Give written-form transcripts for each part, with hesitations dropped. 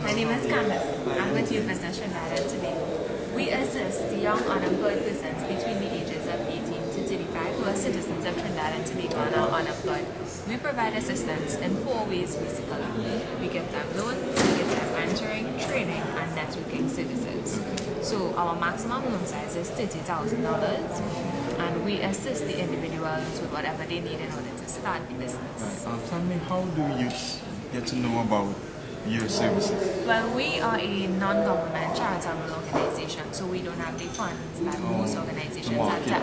My name is Candace. I'm with Youth Business Trinidad and Tobago. We assist the young unemployed persons between the ages of 18 to 35 who are citizens of Trinidad and Tobago and are unemployed. We provide assistance in 4 ways basically. We give them loans, we give them mentoring, training, and networking services. So our maximum loan size is $30,000, and we assist the individuals with whatever they need in order to start the business. Right. Tell me, how do youths get to know about your services? Well, we are a non-government charitable organization, so we don't have the funds that most organizations have to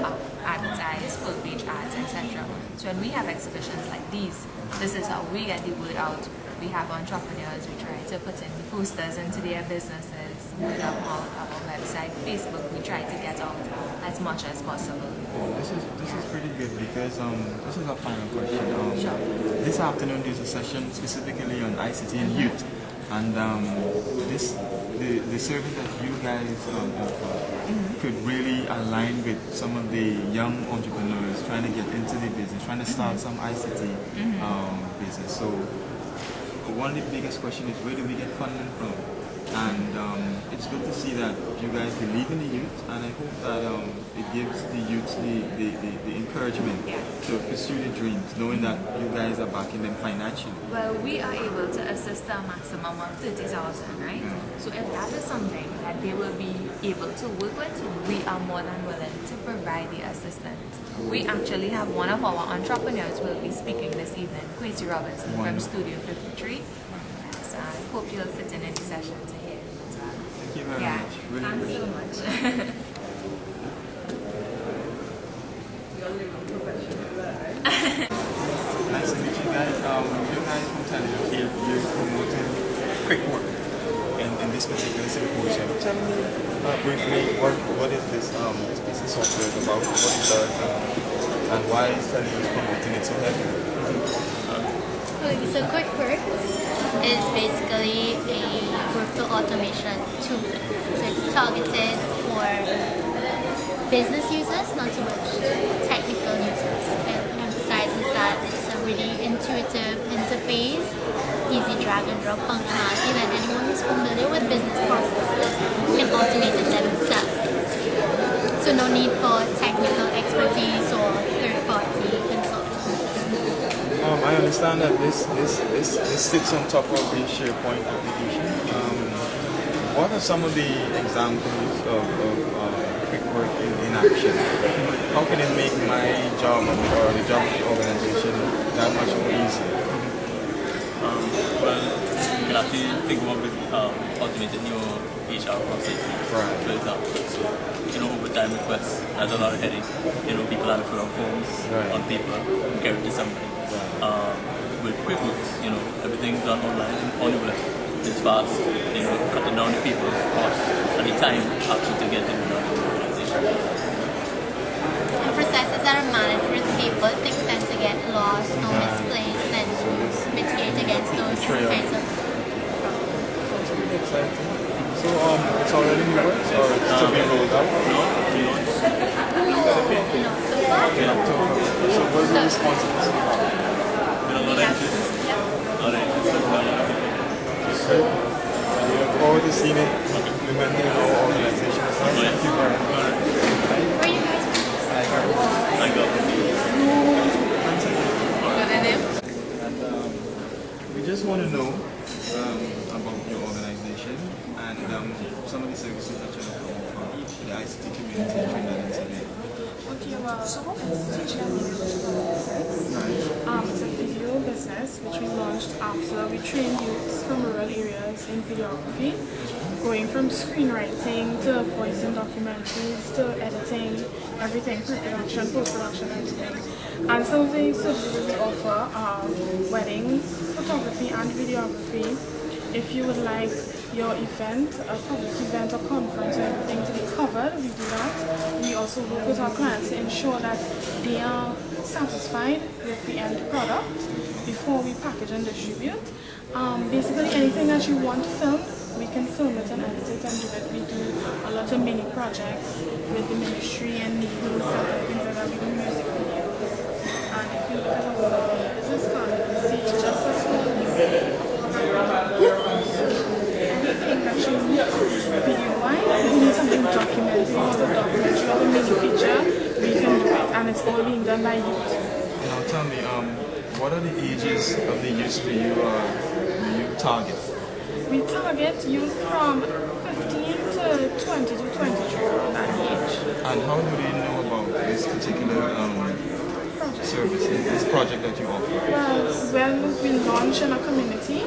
advertise, full-page ads, etc. So when we have exhibitions like these, this is how we get the word out. We have entrepreneurs, we try to put in posters into their businesses, word of mouth, our website, Facebook, we try to get out as much as possible. This is pretty good because this is our final question. Sure. This afternoon there's a session specifically on ICT and youth, and the service that you guys offer could really align with some of the young entrepreneurs trying to get into the business, trying to start some ICT business. So one of the biggest questions is, where do we get funding from? And it's good to see that you guys believe in the youth, and I hope that it gives the youth the encouragement to pursue their dreams, knowing that you guys are backing them financially. Well, we are able to assist a maximum of 30,000, right? So if that is something that they will be able to work with, we are more than willing to provide the assistance. We actually have one of our entrepreneurs will be speaking this evening, Quincy Robinson from Studio 53. So I hope you'll sit in the session to hear it as well. Thank you very much. Really Thanks so much. Nice to meet you guys. You guys from Trinidad here, you're promoting quick work in this particular symposium. Tell me briefly what is this piece of software about, what it does, and why is Trinidad promoting it so heavily? Okay, so QuickWork is basically a workflow automation tool. So it's targeted for business users, not so much technical users. It emphasizes that it's a really intuitive interface, easy drag and drop functionality that anyone who's familiar with business processes can automate it themselves. So no need for technical expertise or third-party consultants. I understand that this sits on top of the SharePoint application. What are some of the examples of quick work in action? How can it make my job or the job of the organization that much more easier? Well, you can actually think about automating your HR process, for example. So, over time requests, that's a lot of headache. People have to fill out forms on paper, carry it to somebody. With QuickBooks, everything's done online on the web. It's fast, cutting down the people cost and the time actually to get things done in the organization. The processes that are managed with people, things tend to get lost or misplaced, and mitigate against those kinds of That's really exciting. So it's already in the works, or it's to be rolled out? No, we don't. In October. So what is the response to this? A lot of interest. I look forward to seeing it implemented in our organization. Thank you very much. Where are you guys from? iGovTT. And we just want to know about your organization and some of the services that you're offering for the ICT community in Trinidad and Tobago. Okay, well, so what is teaching and it's a video business which we launched after we trained youths from rural areas in videography, going from screenwriting to voicing documentaries to editing, everything, pre-production, post-production, everything. And some of the services we offer are weddings, photography and videography. If you would like your event, a public event or conference or everything to be covered, we do that. We also work with our clients to ensure that they are satisfied with the end product before we package and distribute. Basically anything that you want filmed, we can film it and edit it and do it. We do a lot of mini projects with the ministry and news and things like that. We do music videos. And if you look at our business card, you see just a small and by youth. Now tell me, what are the ages of the youth you target? We target youth from 15 to 20 to 23 around that age. And how do they know about this particular service, this project that you offer? Well, when we launch in a community,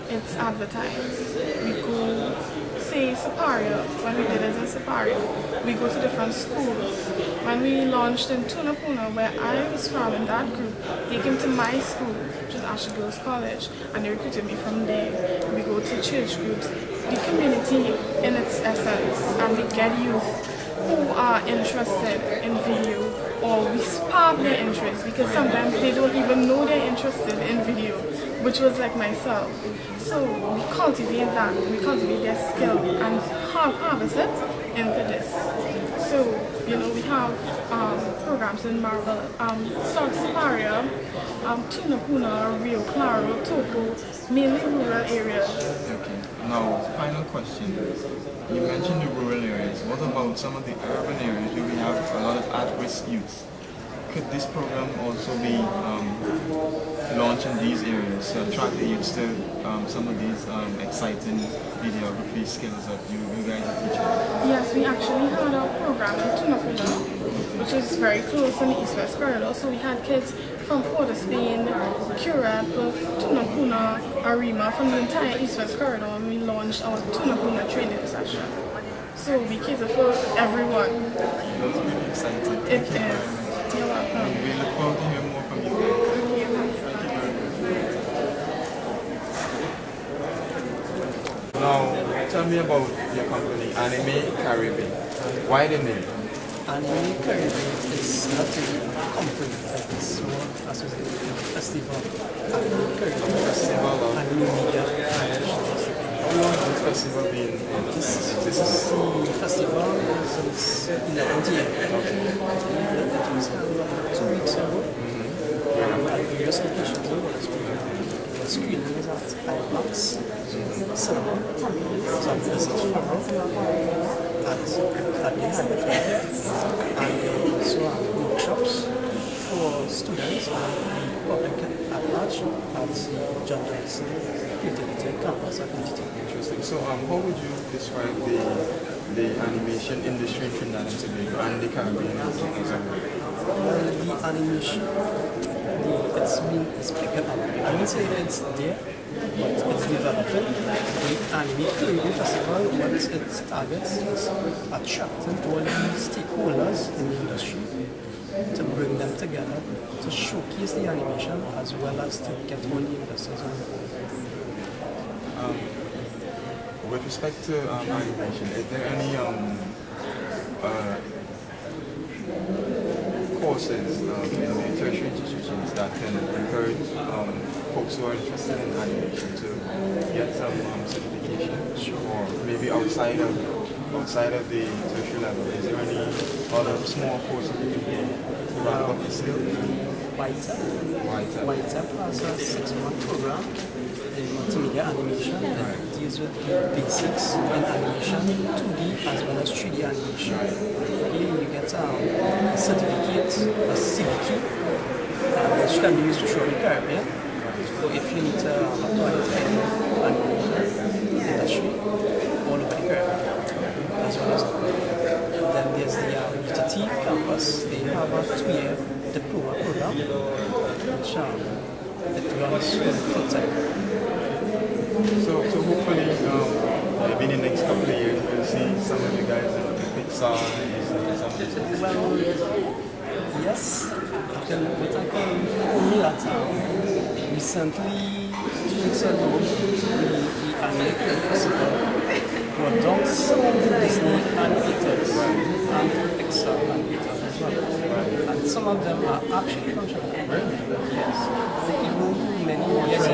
it's advertised. We go, say, Siparia, when we did it in Siparia, we go to different schools. When we launched in Tunapuna, where I was from in that group, they came to my school, which is Asher Girls College, and they recruited me from there. We go to church groups, the community in its essence, and we get youth who are interested in video, or we spark their interest, because sometimes they don't even know they're interested in video, which was like myself. So we cultivate that, we cultivate their skill and harvest it into this. So, we have programs in Marble, South Siparia, Tunapuna, Rio Claro, Togo, mainly rural areas. Okay. Now, final question. You mentioned the rural areas. What about some of the urban areas where we have a lot of at-risk youth? Could this program also be launched in these areas to attract the youths to some of these exciting videography skills that you guys are teaching? Yes, we actually had a program in Tunapuna, which is very close in the East-West corridor. So we had kids from Port of Spain, Curab, Tunapuna, Arima, from the entire East-West corridor, and we launched our Tunapuna training session. So we cater for everyone. That's really exciting. It is. You're welcome. We look forward to hearing more from you guys. Now, tell me about your company, Anime Caribbean. Why the name? Anime Caribbean is not really a company, but it's more associated with a festival. Anime Caribbean Festival of... Anime Media International. How long has this festival been in? This festival is 11th year. It was held 2 weeks ago. At various locations over the spring. The screenings at IMAX, cinema, some visits from at the Hydra, and also workshops for students and public at large at John Johnson Creativity Campus at ICT. Interesting. So, how would you describe the animation industry in Trinidad and Tobago and the Caribbean as a whole? Well, the animation, it's picking up. I wouldn't say that it's there, but it's developing. The Anime Caribbean Festival, what it targets is attracting all the stakeholders in the industry to bring them together to showcase the animation as well as to get all the investors on board. With respect to animation, is there any courses in the tertiary institutions that can encourage folks who are interested in animation to get some certification? Or maybe outside of the tertiary level, is there any other small courses you can do to ramp up the skill? YTEP has a 6-month program in multimedia animation that deals with the basics in animation, 2D as well as 3D animation. Here you get a certificate, a CVQ, which can be used throughout the Caribbean. So if you need to apply to any animation industry all over the Caribbean, as well as then there's the ICT campus. They have a 2-year diploma program, which it runs full time. So hopefully, maybe in the next couple of years, we'll see some of you guys in Pixar and something. Well, yes, but I can inform you that recently, 2 weeks ago, the American Festival brought down some of the Disney animators and Pixar animators as well. And some of them are actually from Trinidad. Yes. Even many years ago,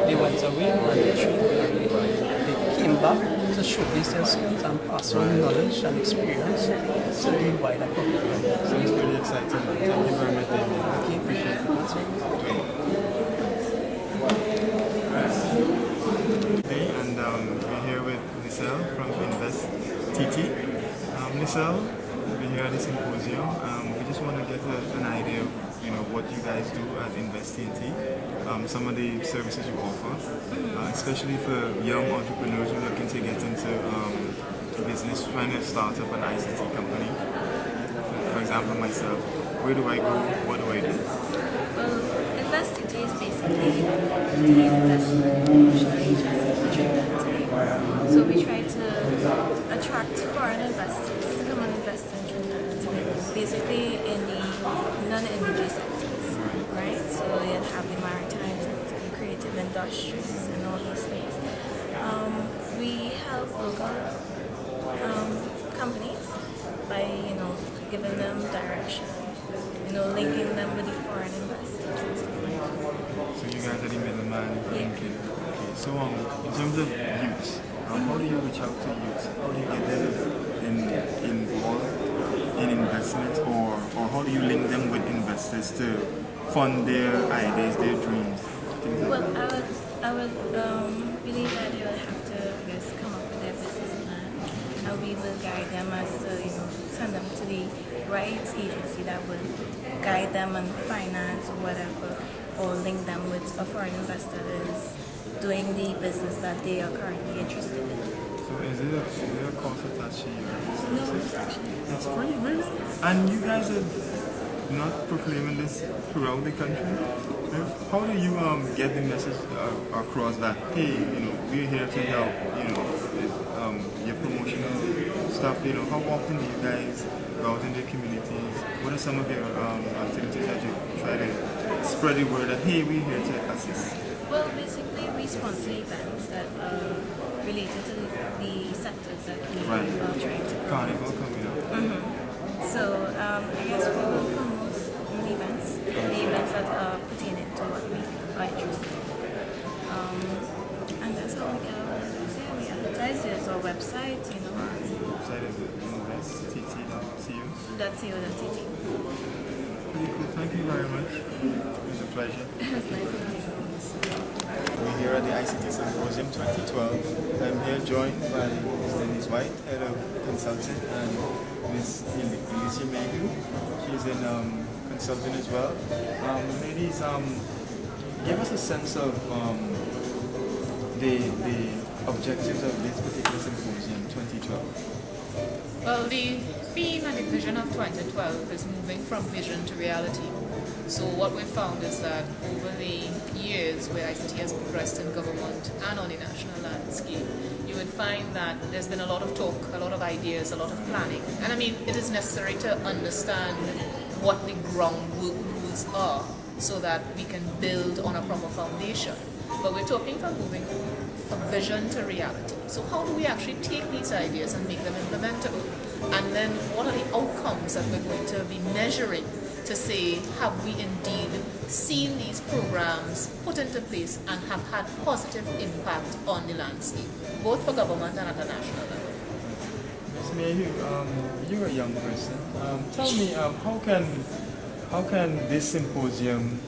they went away and they came back to showcase their skills and pass on knowledge and experience to the wider public. Sounds really exciting. Thank you very much, David. Okay, appreciate it. And we're here with Lisselle from InvestTT. Lisselle, we're here at the symposium. Could just want to get an idea of what you guys do at InvestTT, some of the services you offer, especially for young entrepreneurs who are looking to get into business, trying to start up an ICT company. For example, myself, where do I go? What do I do? Well, InvestTT is basically the investment promotional agency for Trinidad and Tobago. So we try to attract foreign investors to come and invest in Trinidad and Tobago, basically in the non-energy sectors, right? So you have the maritime sector, the creative industries, and all these things. We help local companies by giving them direction, linking them with the foreign investors and stuff like that. So you guys are the middleman linking. Okay. So in terms of youth, how do you reach out to youth? How do you get them involved in investment, or how do you link them with investors to fund their ideas, their dreams? Well, I would believe that they would have to, come up with their business plan, and we will guide them as to, send them to the right agency that would guide them on finance or whatever, or link them with a foreign investor that is doing the business that they are currently interested in. So is it a cost attached to you? No, it's actually. It's free, really? And you guys are not proclaiming this throughout the country? How do you get the message across that, hey, we're here to help, your promotional stuff, how often do you guys go out in the communities? What are some of your activities that you try to spread the word that, hey, we're here to assist? Well, basically, we sponsor events that are related to the sectors that we are trying to promote. Carnival coming up. So, I guess we will promote the events that are pertaining to what we are interested in. And that's how we get our we advertise. There's our website, Website is investtt.co. .co.tt. Pretty cool. Thank you very much. It was a pleasure. It's nice meeting you. We're here at the ICT Symposium 2012. I'm here joined by Ms. Denise White, Head of Consulting, and Ms. Alicia Mayhew. She's in consulting as well. Ladies, give us a sense of the objectives of this particular symposium 2012. Well, the theme and the vision of 2012 is moving from vision to reality. So what we found is that over the years where ICT has progressed in government and on the national landscape, you would find that there's been a lot of talk, a lot of ideas, a lot of planning. And I mean, it is necessary to understand what the groundwork rules are so that we can build on a proper foundation. But we're talking from moving a vision to reality. So how do we actually take these ideas and make them implementable? And then what are the outcomes that we're going to be measuring to say, have we indeed seen these programs put into place and have had positive impact on the landscape, both for government and at the national level? Ms. Mayhew, you're a young person. Tell me, how can this symposium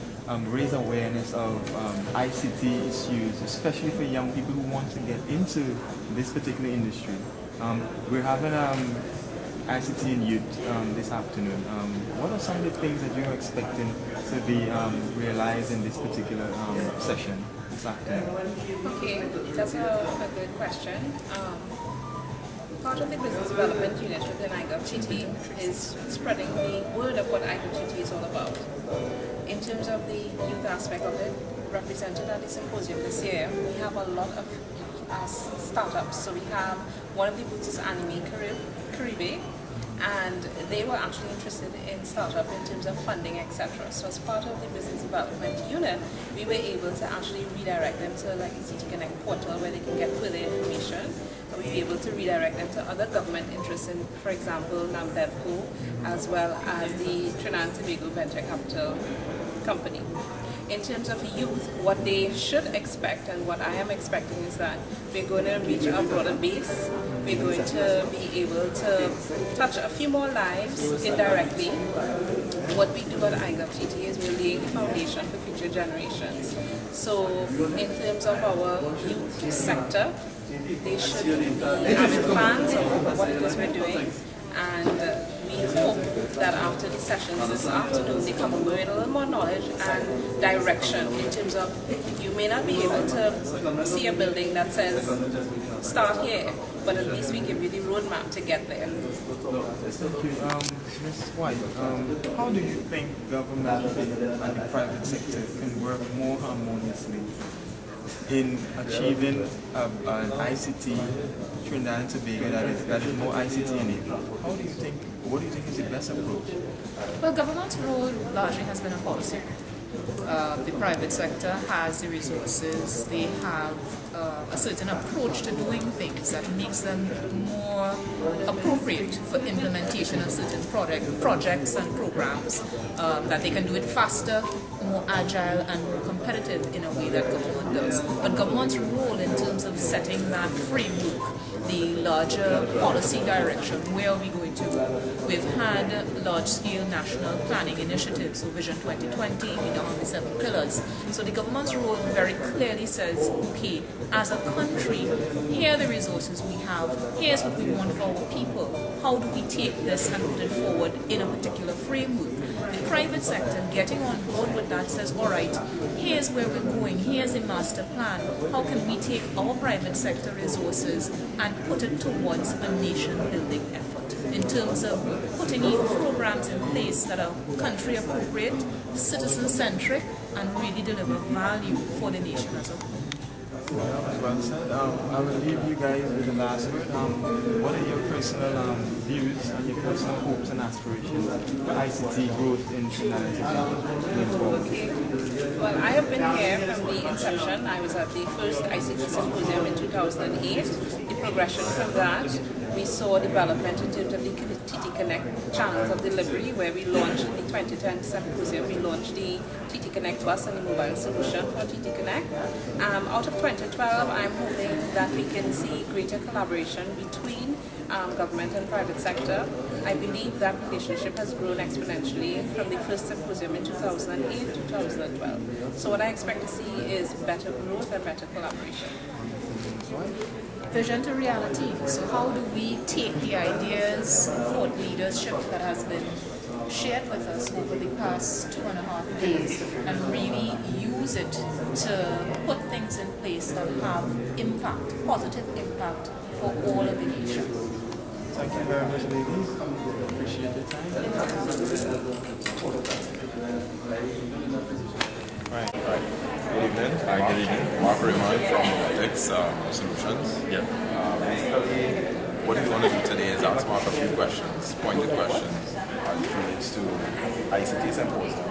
raise awareness of ICT issues, especially for young people who want to get into this particular industry? We're having ICT in Youth this afternoon. What are some of the things that you're expecting to be realized in this particular session this afternoon? Okay, that's a good question. Part of the business development unit within iGovTT is spreading the word of what iGovTT is all about. In terms of the youth aspect of it, represented at the symposium this year, we have a lot of startups. So we have one of the booths is Anime Caribe, and they were actually interested in startup in terms of funding, etc. So as part of the business development unit, we were able to actually redirect them to like ICT Connect portal where they can get further information. We were able to redirect them to other government interests in, for example, NAMDEVCO, as well as the Trinidad and Tobago Venture Capital Company. In terms of youth, what they should expect and what I am expecting is that we're going to reach a broader base. We're going to be able to touch a few more lives indirectly. What we do at iGovTT is we're laying the foundation for future generations. So in terms of our youth sector, they should be avid fans of what it is we're doing, and we hope that after the sessions this afternoon, they come away with a little more knowledge and direction in terms of you may not be able to see a building that says start here, but at least we give you the roadmap to get there. Thank you. Ms. White, how do you think government and the private sector can work more harmoniously in achieving an ICT Trinidad and Tobago that is more ICT enabled? What do you think is the best approach? Well, government's role largely has been a policy. The private sector has the resources, they have a certain approach to doing things that makes them more appropriate for implementation of certain projects and programs, that they can do it faster, more agile and more competitive in a way that government does. But government's role in terms of setting that framework, the larger policy direction, where are we going to go? We've had large-scale national planning initiatives, so Vision 2020, we now have the 7 pillars. So the government's role very clearly says, okay, as a country, here are the resources we have, here's what we want for our people, how do we take this and put it forward in a particular framework? The private sector getting on board with that says, all right, here's where we're going, here's a master plan, how can we take our private sector resources and put it towards a nation-building effort in terms of putting programs in place that are country appropriate, citizen-centric, and really deliver value for the nation as a whole. Well said. I will leave you guys with the last word. What are your personal views and your personal hopes and aspirations for ICT growth in Trinidad and Tobago going forward? Well, I have been here from the inception. I was at the first ICT Symposium in 2008. The progression from that, we saw development in terms of the TT Connect channels of delivery, where we launched in the 2010 Symposium, we launched the TT Connect bus and the mobile solution for TT Connect. Out of 2012, I'm hoping that we can see greater collaboration between government and private sector. I believe that relationship has grown exponentially from the first symposium in 2008 to 2012. So what I expect to see is better growth and better collaboration. Vision to reality. So how do we take the ideas, thought leadership that has been shared with us over the past 2.5 days and really use it to put things in place that have impact, positive impact for all of the nation. Thank you very much, ladies. Appreciate your time. Right. Good evening. Good evening. Mark Raymond from Robotics Solutions. Yeah. Basically, what we want to do today is ask Mark a few questions, pointed questions, as it relates to ICT Symposium,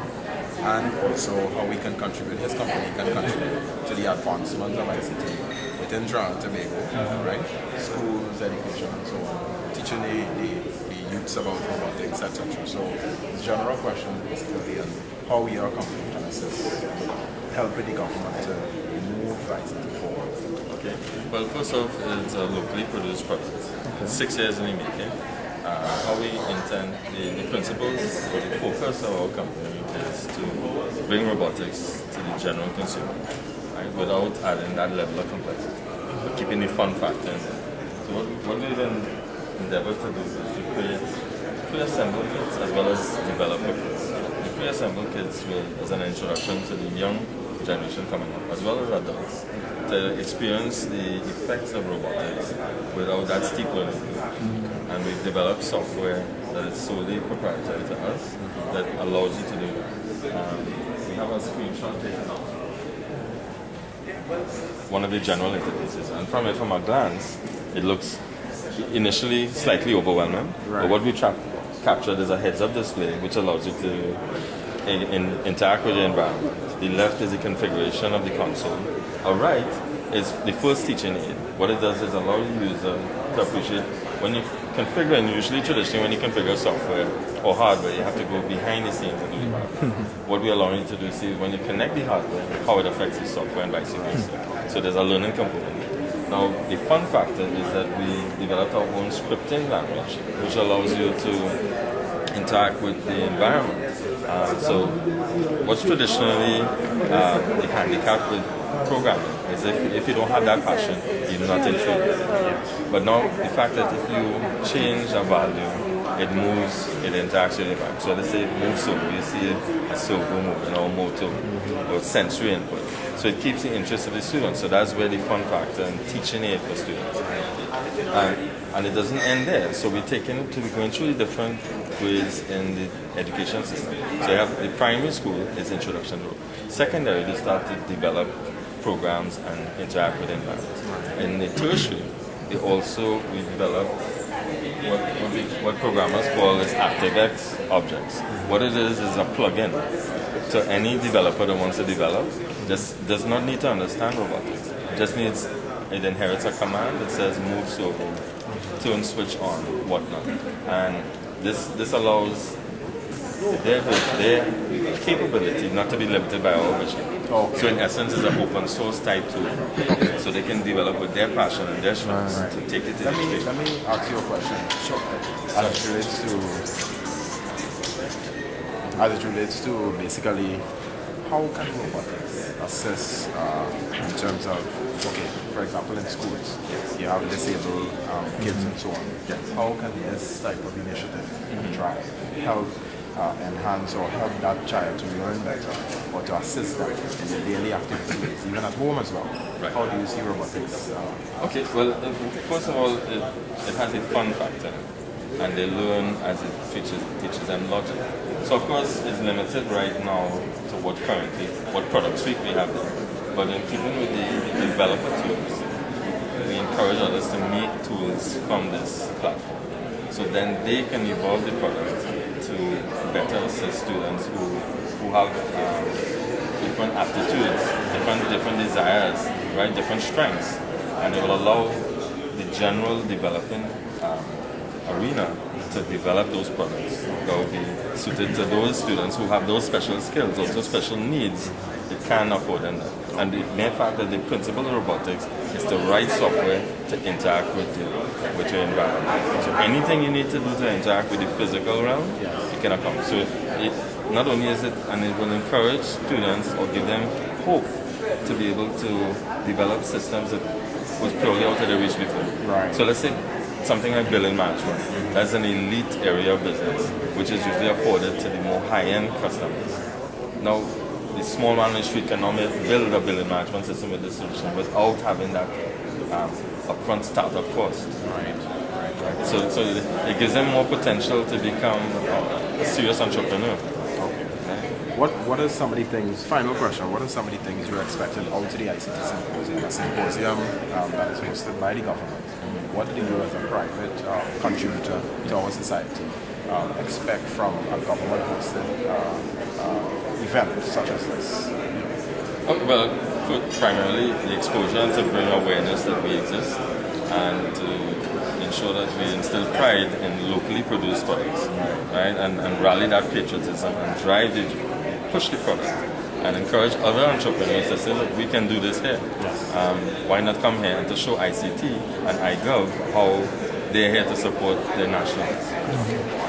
and also how we can contribute, his company can contribute to the advancement of ICT within Trinidad and Tobago, right? Schools, education, and so on, teaching the youths about robotics, etc. So, the general question basically is how we, our company, can assist, helping the government to move ICT forward. Okay. Well, first off, it's a locally produced product. Okay. 6 years in the making. How we intend, the principles or the focus of our company is to bring robotics to the general consumer, right, without adding that level of complexity, but keeping the fun factor in there. So what we've endeavored to do is to create pre-assembled kits as well as developer kits. The pre-assembled kits as an introduction to the young generation coming up, as well as adults, to experience the effects of robotics without that steep learning curve. And we've developed software that is solely proprietary to us that allows you to do that. We have a screenshot taken of one of the general interfaces, and from a glance, it looks initially slightly overwhelming. Right. But what we captured is a heads-up display which allows you to interact with your environment. The left is the configuration of the console. Our right is the first teaching aid. What it does is allow the user to appreciate when you configure, and usually traditionally when you configure software or hardware, you have to go behind the scenes and do the hardware. What we allow you to do is see when you connect the hardware, how it affects the software and vice versa. So there's a learning component. Now, the fun factor is that we developed our own scripting language, which allows you to interact with the environment. So what's traditionally the handicap with programming is if you don't have that passion, you're not intrigued. But now the fact that if you change a value it moves, it interacts with the environment. So let's say it moves over, you see a servo moving or motor or sensory input. So it keeps the interest of the students. So that's where the fun factor and teaching aid for students. And it doesn't end there. So we're taking it to going through the different grades in the education system. So you have the primary school is introduction to. Secondary, they start to develop programs and interact with environments. In the tertiary, we develop what programmers call is ActiveX objects. What it is a plugin. So any developer that wants to develop just does not need to understand robotics. Just needs, it inherits a command that says move, so turn, switch on, whatnot. And this allows their capability not to be limited by our vision. So in essence, it's an open source type tool. So they can develop with their passion and their strengths to take it to the street. Let me ask you a question. As it relates to basically how can robotics assist in terms of, okay, for example, in schools, you have disabled kids and so on. How can this type of initiative try help enhance or help that child to learn better or to assist them in their daily activities, even at home as well? Right. How do you see robotics? Okay, well, first of all, it has a fun factor, and they learn as it teaches them logic. So of course, it's limited right now to what product suite we have there. But in keeping with the developer tools, we encourage others to make tools from this platform. So then they can evolve the product to better assist students who have different aptitudes, different desires, right, different strengths, and it will allow the general developing arena to develop those products that will be suited to those students who have those special skills, also special needs. It can afford them that. And the mere fact that the principle of robotics is the right software to interact with your environment. So anything you need to do to interact with the physical realm, you can accomplish. So it not only is it, and it will encourage students or give them hope to be able to develop systems that was purely out of their reach before. Right. So let's say something like billing management. That's an elite area of business, which is usually afforded to the more high-end customers. Now, the small man on the street can normally build a billing management system with this solution without having that upfront startup cost. Right. So it gives them more potential to become a serious entrepreneur. What are some of the things, final question, what are some of the things you're expecting out of the ICT Symposium, a symposium that is hosted by the government? What do you as a private contributor to our society expect from a government-hosted event such as this? Well, primarily the exposure and to bring awareness that we exist and to ensure that we instill pride in locally produced products, right? And rally that patriotism and push the product and encourage other entrepreneurs to say, look, we can do this here. Why not come here and to show ICT and iGov how they're here to support their nationals.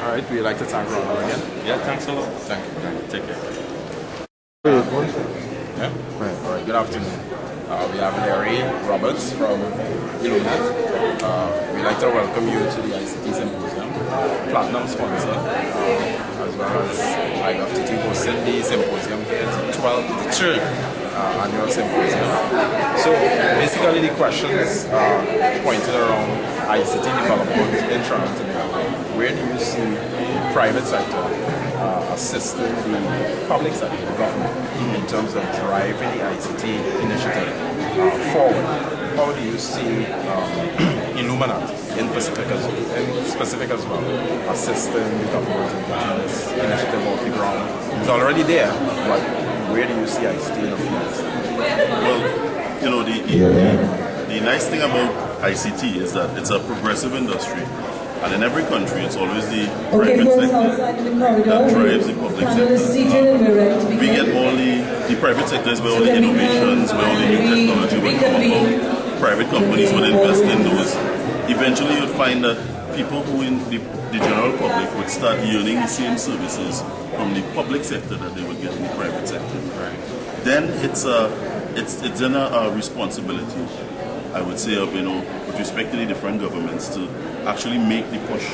All right, we'd like to thank Ronald again. Yeah, thanks a lot. Thank you. Take care. Yeah? Right. All right, good afternoon. We have Larry Roberts from Illuminat. We'd like to welcome you to the ICT Symposium, platinum sponsor, as well as iGovTT hosted the symposium here. It's the 3rd annual symposium. So basically the questions pointed around ICT development in Trinidad and Tobago. Where do you see the private sector assisting the public sector, the government, in terms of driving the ICT initiative forward? How do you see Illuminat in specific as well assisting the government in getting this initiative off the ground? It's already there, but where do you see ICT in the field? Well, you know, the nice thing about ICT is that it's a progressive industry. And in every country, it's always the private sector that drives the public sector. We get all the private sector is where all the innovations, where all the new technology will come about. Private companies will invest in those. Eventually, you'll find that people who in the general public would start yearning the same services from the public sector that they would get in the private sector. Right. Then it's then a responsibility, I would say, of, you know, with respect to the different governments to actually make the push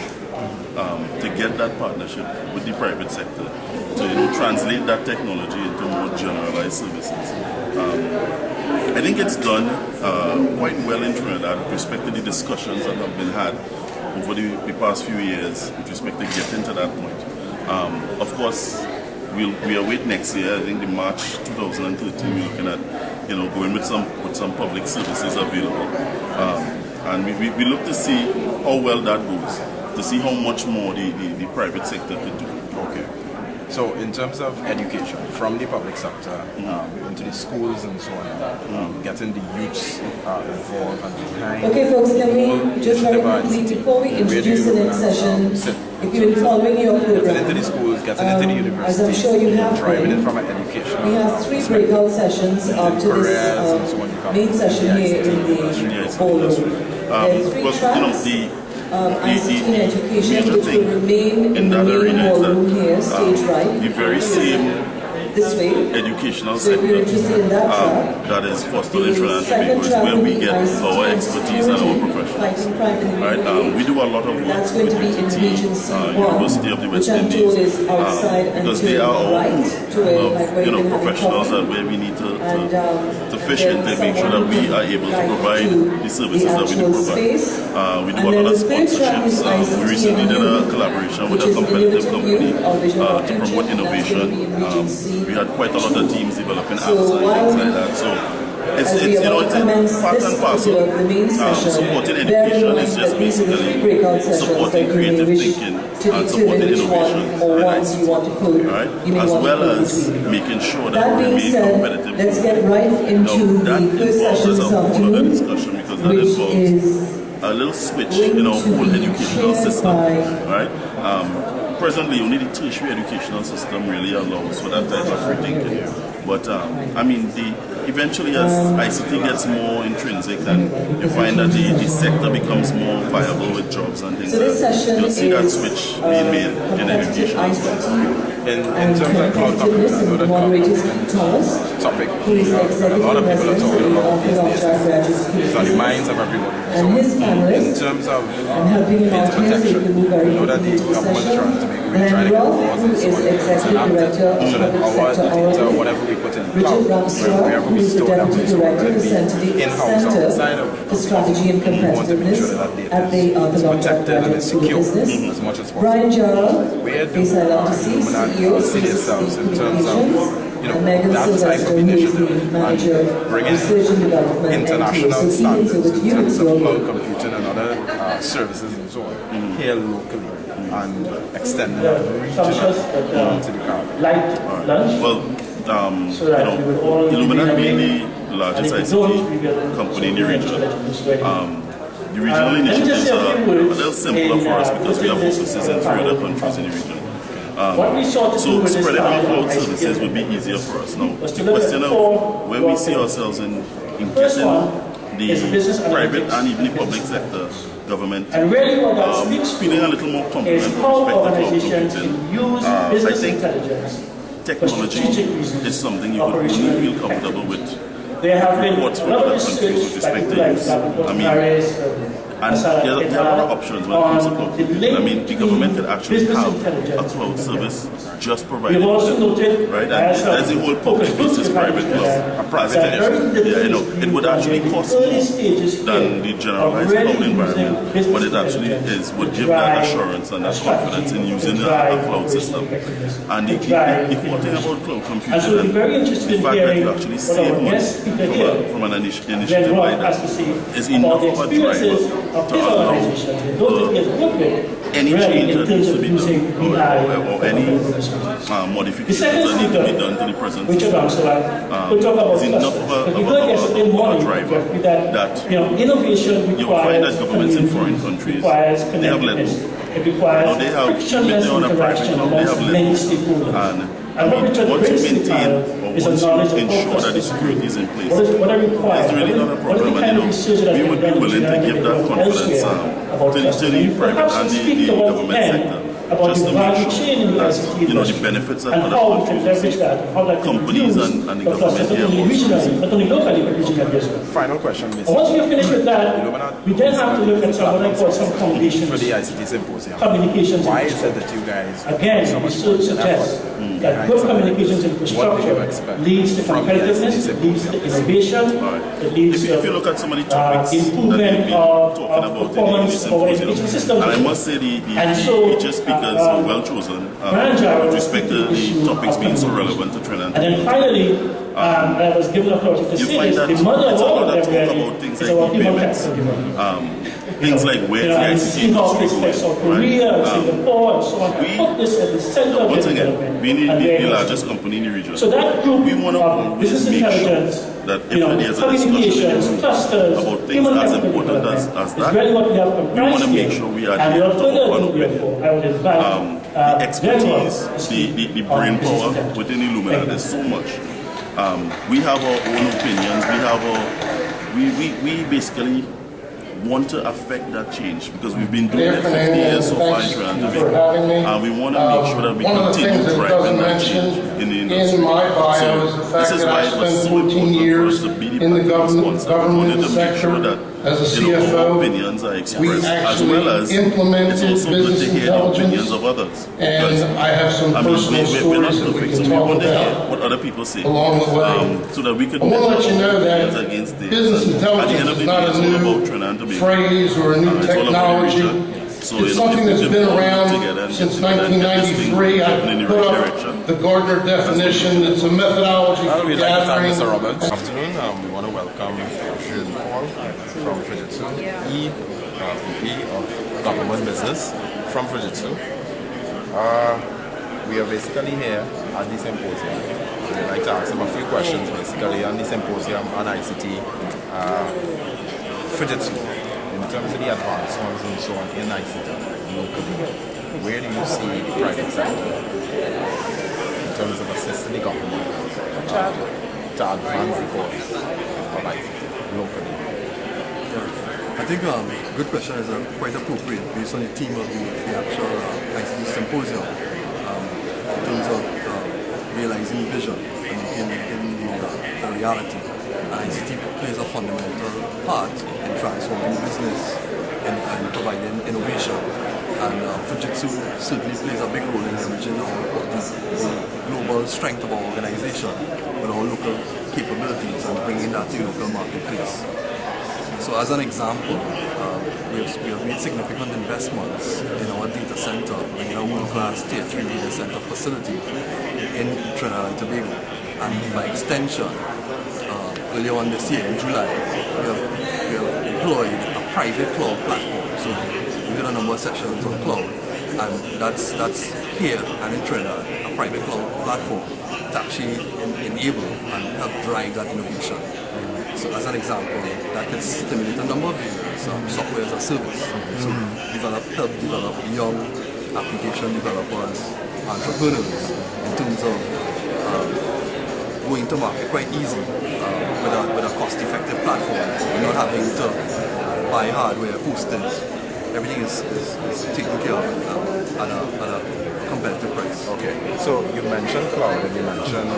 to get that partnership with the private sector to translate that technology into more generalized services. I think it's done quite well in Trinidad with respect to the discussions that have been had over the past few years with respect to getting to that point. Of course, we await next year. I think in March 2013 we're looking at going with some public services available, and we look to see how well that goes, to see how much more the private sector could do. Okay. So in terms of education, from the public sector into the schools and so on, getting the youths involved and behind. Okay folks, can we just very quickly, before we introduce the next session, if you've been following your program, getting into the schools, getting into the universities, as I'm sure you have driving been, it from an education. we have 3 breakout sessions after this main session here in the ballroom. There are 3 tracks. ICT and education, which will remain in the main ballroom here, stage right. The very same this way. Educational so sector in that, that is fostered in Trinidad and Tobago is where we get our expertise and our professionals. Right? We do a lot of work with ICT, University of the West Indies, because they are our pool of professionals that where we need to fish in to make sure that we are able to provide the services that we do provide. We do a lot of sponsorships. We recently did a collaboration with a competitive company to promote innovation. We had quite a lot of teams developing apps and things like that. So it's part and parcel. Supporting education is just basically supporting creative thinking and supporting innovation in ICT, right? As well as making sure that we remain competitive. Let's get right into that the first session involves this a whole other afternoon, discussion because that involves a little switch in our whole educational system, right? Presently, only the tertiary educational system really allows for that type of free thinking. But I mean, eventually as ICT gets more intrinsic and you find that the sector becomes more viable with jobs and things like that, you'll see that switch being made in education as well. In terms of cloud topics, I know that topic, a lot of people are talking about these days. It's on the minds of everyone. So in terms of data protection, I know that the government is trying to make trying to get laws and so on enacted so that our data, whatever we put in the cloud, wherever we store them, whether it be in-house or outside of we want to make sure that data is protected and is secure as much as possible. Where do Illuminati see themselves in terms of that type of initiative and bringing international standards in terms of cloud computing and other services and so on here locally and extending that regionally to the Caribbean? Well, Illuminati being the largest ICT company in the region, the regional initiatives are a little simpler for us because we have offices in 3 other countries in the region. So spreading out cloud services would be easier for us. Now, the question of where we see ourselves in getting the private and even the public sector government feeling a little more confident with respect to cloud computing. I think technology is something you would only feel comfortable with reports from other countries with respect to use. I mean, and there are a lot of options when it comes to cloud computing. I mean, the government could actually have a cloud service just provided for them, right? And there's the whole public versus private cloud. A private initiative. It would actually cost more than the generalized cloud environment, but it actually would give that assurance and that confidence in using a cloud system. And the cool thing about cloud computing and the fact that you actually save money from an initiative like that is enough of a driver to allow any change that needs to be done or any modifications that need to be done to the present system is enough of a driver that you will find that governments in foreign countries, they have let go. They have on a private cloud, they have let go. And I mean, once you maintain or once you ensure that the security is in place, it's really not a problem. And we would be willing to give that confidence to the private and the government sector about just the to make value sure chain in the that, ICT you know, the industry, benefits that and other how we can countries, leverage that, and how that can companies use and the the cluster, government not here only also regionally, see. not only locally, but regionally as well. Final question, Mr. And once we finish with that, we then have to look at some what I call some foundations. For the ICT Symposium. Communications. Why is it that you guys again, so we much should suggest that good communications infrastructure leads to competitiveness, it leads to innovation, it leads if you look at some of the topics improvement that we've been talking about performance in the of our symposium, education system. and I must say the feature speakers are well chosen with respect to the topics being so relevant to Trinidad and then finally, I was given authority to say this, the mother of all of them really is our human capital development. Things like where the ICT industry is going, Korea, Singapore, and so on. Put this at the center of once the again, development. being the largest company in the region, so that group we want to of business make intelligence, sure that if there's a discussion clusters, about things as important as that, really what we have we want to make sure we are and there to further open up ado, with therefore, I would invite the expertise, the brain power within Illumina. There's so much. We have our own opinions. We have we basically want to affect that change because we've been doing it 50 years so far in Trinidad and Tobago, and we want to make sure that we continue driving that change in the industry. In my bio is the fact that I spent 14 years in the government sector as a CFO. Opinions are expressed, as well as it's also good to hear the opinions of others. And I have some personal stories that we can talk about what other people say along the way. So that we could I want to let you know that against the business intelligence is not a new phrase or a new technology. So it's something that's been around since 1993. I put up the Gardner definition. It's a methodology for we'd like to thank gathering. Mr. Roberts. Good afternoon. We want to welcome Jules Paul from Fujitsu, VP of Government Business from Fujitsu. We are basically here at the symposium. We'd like to ask him a few questions basically on the symposium on ICT. Fujitsu, in terms of the advancements and so on in ICT locally, where do you see the private sector in terms of assisting the government to advance the cause of ICT locally? I think good question is quite appropriate based on the theme of the actual ICT Symposium in terms of realizing vision and making the reality. And ICT plays a fundamental part in transforming business and providing innovation. And Fujitsu certainly plays a big role in leveraging the global strength of our organization with our local capabilities and bringing that to the local marketplace. So as an example, we have made significant investments in our data center, in a world-class Tier 3 data center facility in Trinidad and Tobago. And by extension, earlier on this year, in July, we have deployed a private cloud platform. So we did a number of sessions on cloud, and that's here and in Trinidad, a private cloud platform to actually enable and help drive that innovation. So as an example, that can stimulate a number of areas, software as a service. So help develop young application developers, entrepreneurs, in terms of going to market quite easy with a cost-effective platform. You're not having to buy hardware, host it. Everything is taken care of at a competitive price. Okay, so you mentioned cloud and you mentioned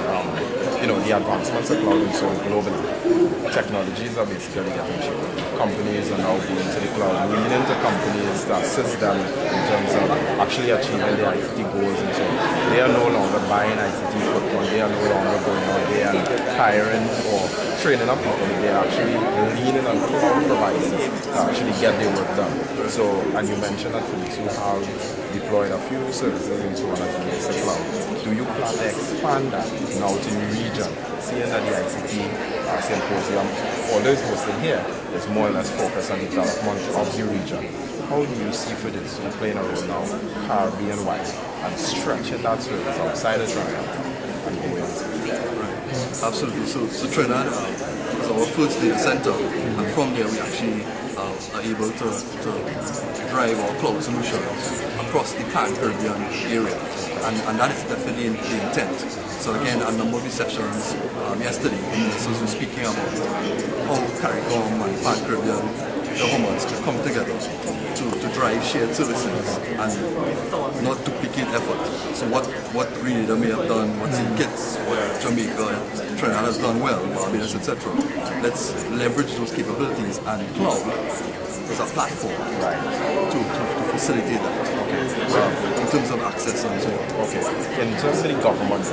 the advancements of cloud and so globally. Technologies are basically getting cheaper. Companies are now going to the cloud, leaning to companies to assist them in terms of actually achieving their ICT goals and so on. They are no longer buying ICT equipment, they are no longer going out there and hiring or training up people. They are actually leaning on cloud providers to actually get their work done. So, and you mentioned that Fujitsu have deployed a few services and so on against the cloud. Do you plan to expand that now to new region? Seeing that the ICT Symposium, although it's hosted here, it's more or less focused on the development of the region. How do you see Fujitsu playing a role now, Caribbean-wide, and stretching that service outside of Trinidad and going? Right. Absolutely. So Trinidad is our first data center, and from there we actually are able to drive our cloud solutions across the Caribbean area, and that is definitely the intent. So again, a number of the sessions yesterday, the ministers were speaking about how CARICOM and Pan-Caribbean governments to come together to drive shared services and not duplicate effort. So what Grenada may have done, what St. Kitts, what Jamaica, Trinidad has done well, Barbados, etc. Let's leverage those capabilities, and cloud is a platform to facilitate that. In terms of access and so on. Okay. In terms of the government,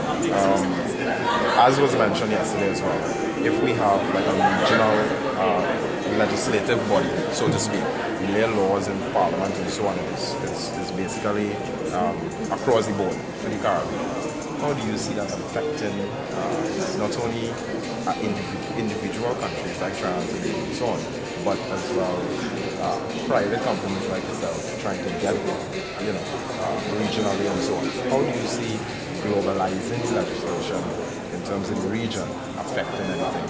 as was mentioned yesterday as well, if we have like a regional legislative body, so to speak, we lay laws in Parliament and so on, it's basically across the board for the Caribbean. How do you see that affecting not only individual countries like Trinidad and Tobago and so on, but as well private companies like yourself trying to get regionally and so on? How do you see globalizing legislation in terms of the region affecting anything?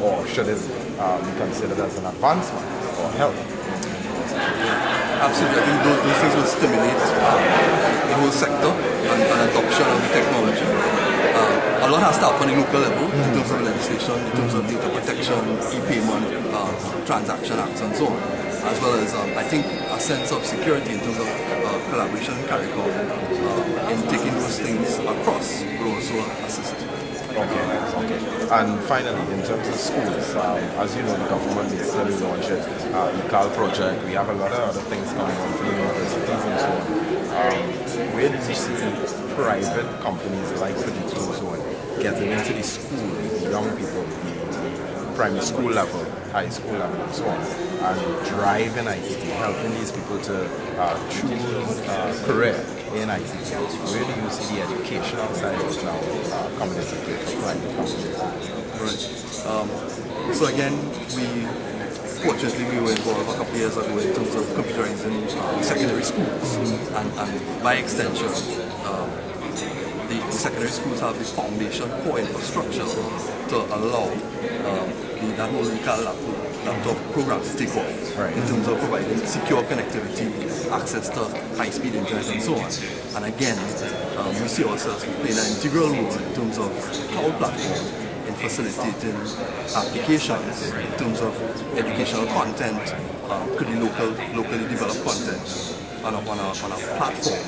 Or should it be considered as an advancement or help? Absolutely. I think those things will stimulate the whole sector and adoption of the technology. A lot has to happen on the local level in terms of legislation, in terms of data protection, e-payment, transaction acts and so on. As well as, I think, a sense of security in terms of collaboration and CARICOM in taking those things across will also assist. Okay. And finally, in terms of schools, as you know, the government basically launched it, ECAL project. We have a lot of other things coming on for the universities and so on. Where do you see private companies like Fujitsu and so on getting into the school, the young people, the primary school level, high school level and so on, and driving ICT, helping these people to choose career in ICT? Where do you see the educational side of now coming into play for private companies? Right. So again, fortunately we were involved a couple of years ago in terms of computerizing secondary schools, and by extension, the secondary schools have the foundation core infrastructure to allow that whole laptop program to take off in terms of providing secure connectivity, access to high-speed internet and so on. And again, we see ourselves playing an integral role in terms of cloud platform in facilitating applications in terms of educational content, could be locally developed content on a platform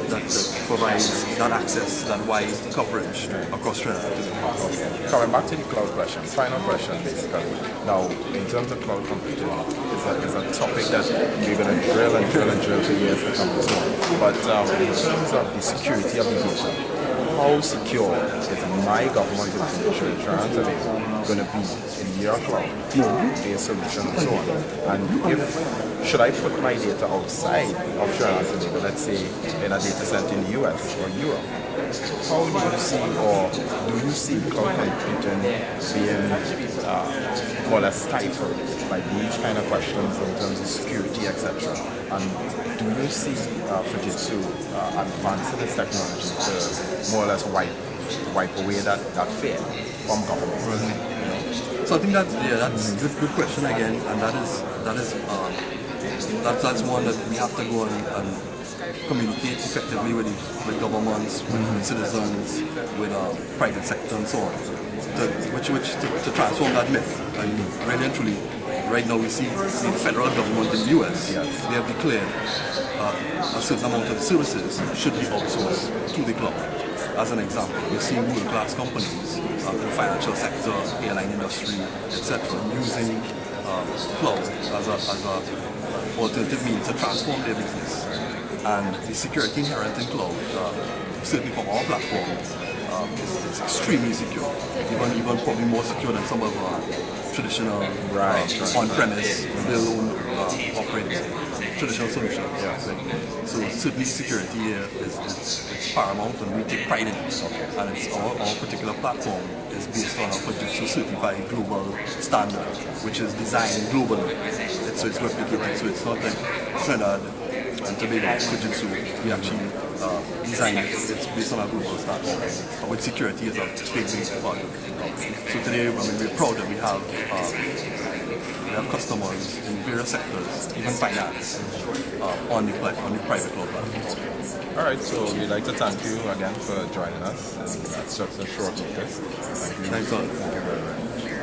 that provides that access, that wide coverage across Trinidad. Okay. Coming back to the cloud question, final question basically. Now, in terms of cloud computing, it's a topic that we're going to drill for years to come and so on. But in terms of the security of the data, how secure is my government information transfer going to be in your cloud, their solution and so on? And should I put my data outside of Trinidad and Tobago, let's say in a data center in the US or Europe? How do you see, or do you see cloud computing being more or less stifled by these kind of questions in terms of security, etc.? And do you see Fujitsu advancing its technology to more or less wipe away that fear from government? So I think that's a good question again, and that's one that we have to go and communicate effectively with governments, with citizens, with private sector and so on, to transform that myth. And really and truly, right now we see the federal government in the US, they have declared a certain amount of services should be outsourced to the cloud. As an example, we're seeing world-class companies in the financial sector, airline industry, etc., using cloud as a alternative means to transform their business. And the security inherent in cloud, certainly from our platform, is extremely secure. Even probably more secure than some of our traditional on-premise, build, operate traditional solutions. So certainly security here is paramount, and we take pride in it. And it's our particular platform is based on a Fujitsu certified global standard, which is designed globally. So it's replicated. So it's not like Trinidad and Tobago Fujitsu. We actually design it. It's based on a global standard, which security is a big part of it. So today, we're proud that we have customers in various sectors, even finance, on the private cloud platform. All right, so we'd like to thank you again for joining us at such a short notice. Thank you. Thanks a lot. Thank you very much.